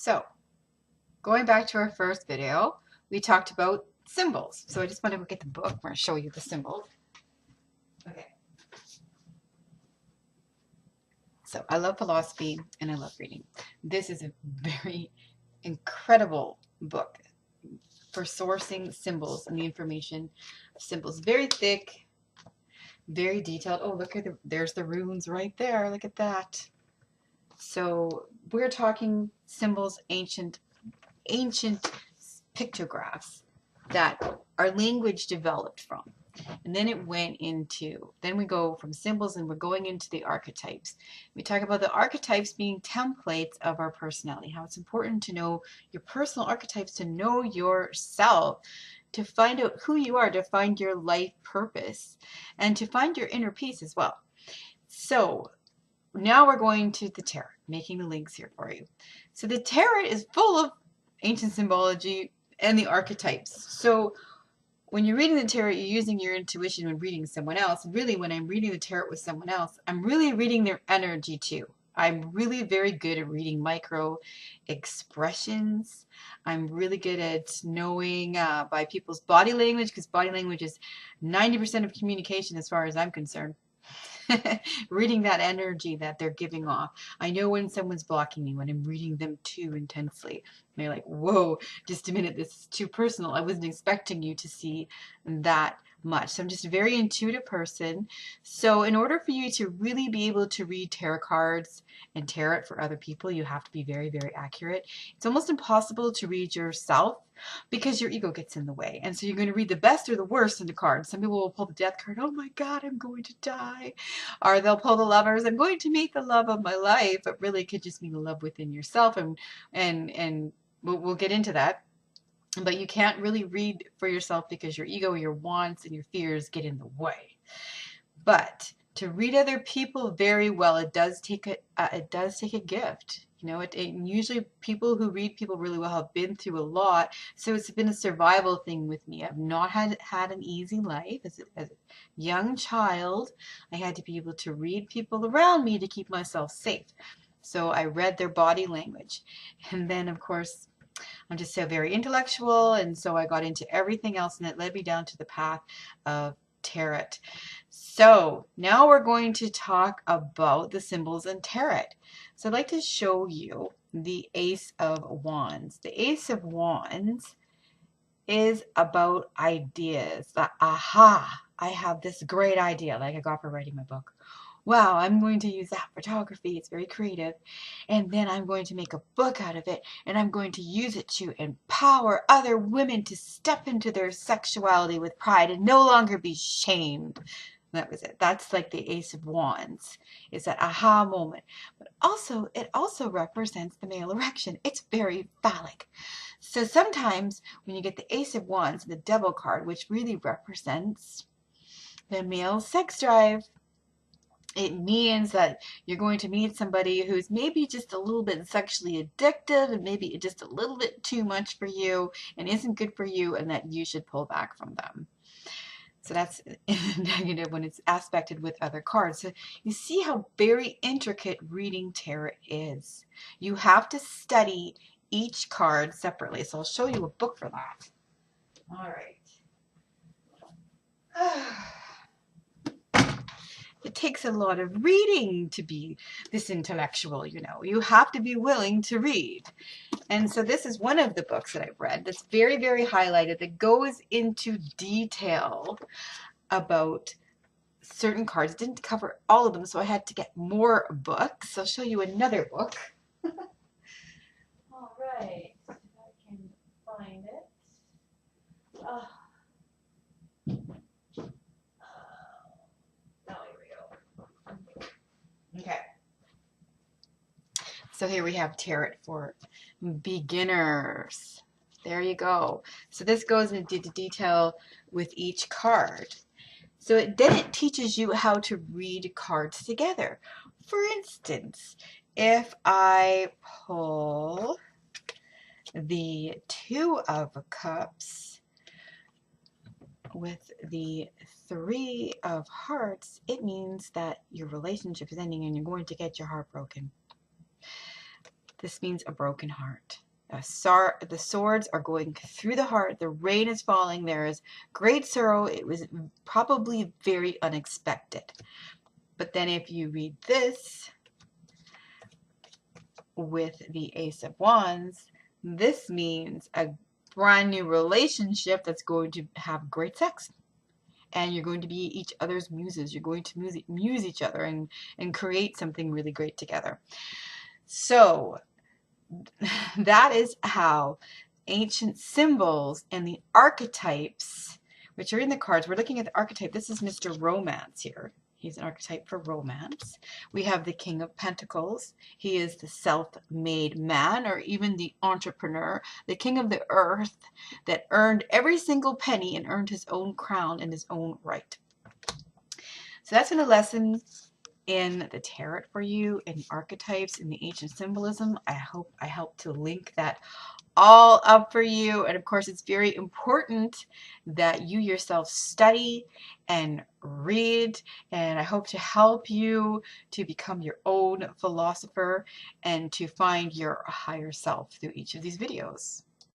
So, going back to our first video, we talked about symbols. So I just want to get the book. I'm going to show you the symbols. Okay. So I love philosophy and I love reading. This is a very incredible book for sourcing symbols and the information of symbols. Very thick, very detailed. Oh, look at there's the runes right there. Look at that. So we're talking symbols, ancient pictographs that our language developed from. And then then we go from symbols and we're going into the archetypes. We talk about the archetypes being templates of our personality, how it's important to know your personal archetypes, to know yourself, to find out who you are, to find your life purpose, and to find your inner peace as well. So now we're going to the tarot, making the links here for you. So the tarot is full of ancient symbology and the archetypes. So when you're reading the tarot, you're using your intuition when reading someone else. Really, when I'm reading the tarot with someone else, I'm really reading their energy too. I'm really very good at reading micro expressions. I'm really good at knowing by people's body language, because body language is 90% of communication as far as I'm concerned. Reading that energy that they're giving off. I know when someone's blocking me, when I'm reading them too intensely. They're like, whoa, just a minute, this is too personal. I wasn't expecting you to see that much. So I'm just a very intuitive person. So in order for you to really be able to read tarot cards and tarot for other people, you have to be very, very accurate. It's almost impossible to read yourself because your ego gets in the way. And so you're going to read the best or the worst in the cards. Some people will pull the death card. Oh my God, I'm going to die. Or they'll pull the lovers. I'm going to meet the love of my life. But really it could just mean the love within yourself. And we'll get into that. But you can't really read for yourself because your ego, your wants, and your fears get in the way. But to read other people very well, it does take a gift. You know, usually people who read people really well have been through a lot, so it's been a survival thing with me. I've not had an easy life. As a young child, I had to be able to read people around me to keep myself safe. So I read their body language, and then of course I'm just so very intellectual, and so I got into everything else, and it led me down to the path of tarot. So now we're going to talk about the symbols in tarot. So I'd like to show you the Ace of Wands. The Ace of Wands is about ideas. The aha, I have this great idea, like I got for writing my book. Wow, I'm going to use that photography. It's very creative. And then I'm going to make a book out of it, and I'm going to use it to empower other women to step into their sexuality with pride and no longer be shamed. That was it. That's like the Ace of Wands. It's that aha moment. But also, it also represents the male erection. It's very phallic. So sometimes when you get the Ace of Wands, the Devil card, which really represents the male sex drive, it means that you're going to meet somebody who's maybe just a little bit sexually addictive and maybe just a little bit too much for you and isn't good for you, and that you should pull back from them. So that's negative when it's aspected with other cards. So you see how very intricate reading tarot is. You have to study each card separately. So I'll show you a book for that. All right. It takes a lot of reading to be this intellectual, you know. You have to be willing to read. And so this is one of the books that I've read that's very, very highlighted, that goes into detail about certain cards. It didn't cover all of them, so I had to get more books. I'll show you another book. All right, if I can find it. Oh, here we go. Okay. So here we have tarot for beginners. There you go. So this goes into detail with each card. So then it teaches you how to read cards together. For instance, if I pull the Two of Cups with the Three of Hearts, it means that your relationship is ending and you're going to get your heart broken. This means a broken heart. The swords are going through the heart. The rain is falling. There is great sorrow. It was probably very unexpected. But then if you read this with the Ace of Wands, this means a brand new relationship that's going to have great sex. And you're going to be each other's muses. You're going to muse each other and create something really great together. So that is how ancient symbols and the archetypes, which are in the cards, we're looking at the archetype. This is Mr. Romance here. He's an archetype for romance. We have the King of Pentacles. He is the self-made man, or even the entrepreneur, the king of the earth that earned every single penny and earned his own crown in his own right. So that's been a lesson in the tarot for you, in the archetypes, in the ancient symbolism. I hope I helped to link that all up for you. And of course, it's very important that you yourself study and read, and I hope to help you to become your own philosopher and to find your higher self through each of these videos.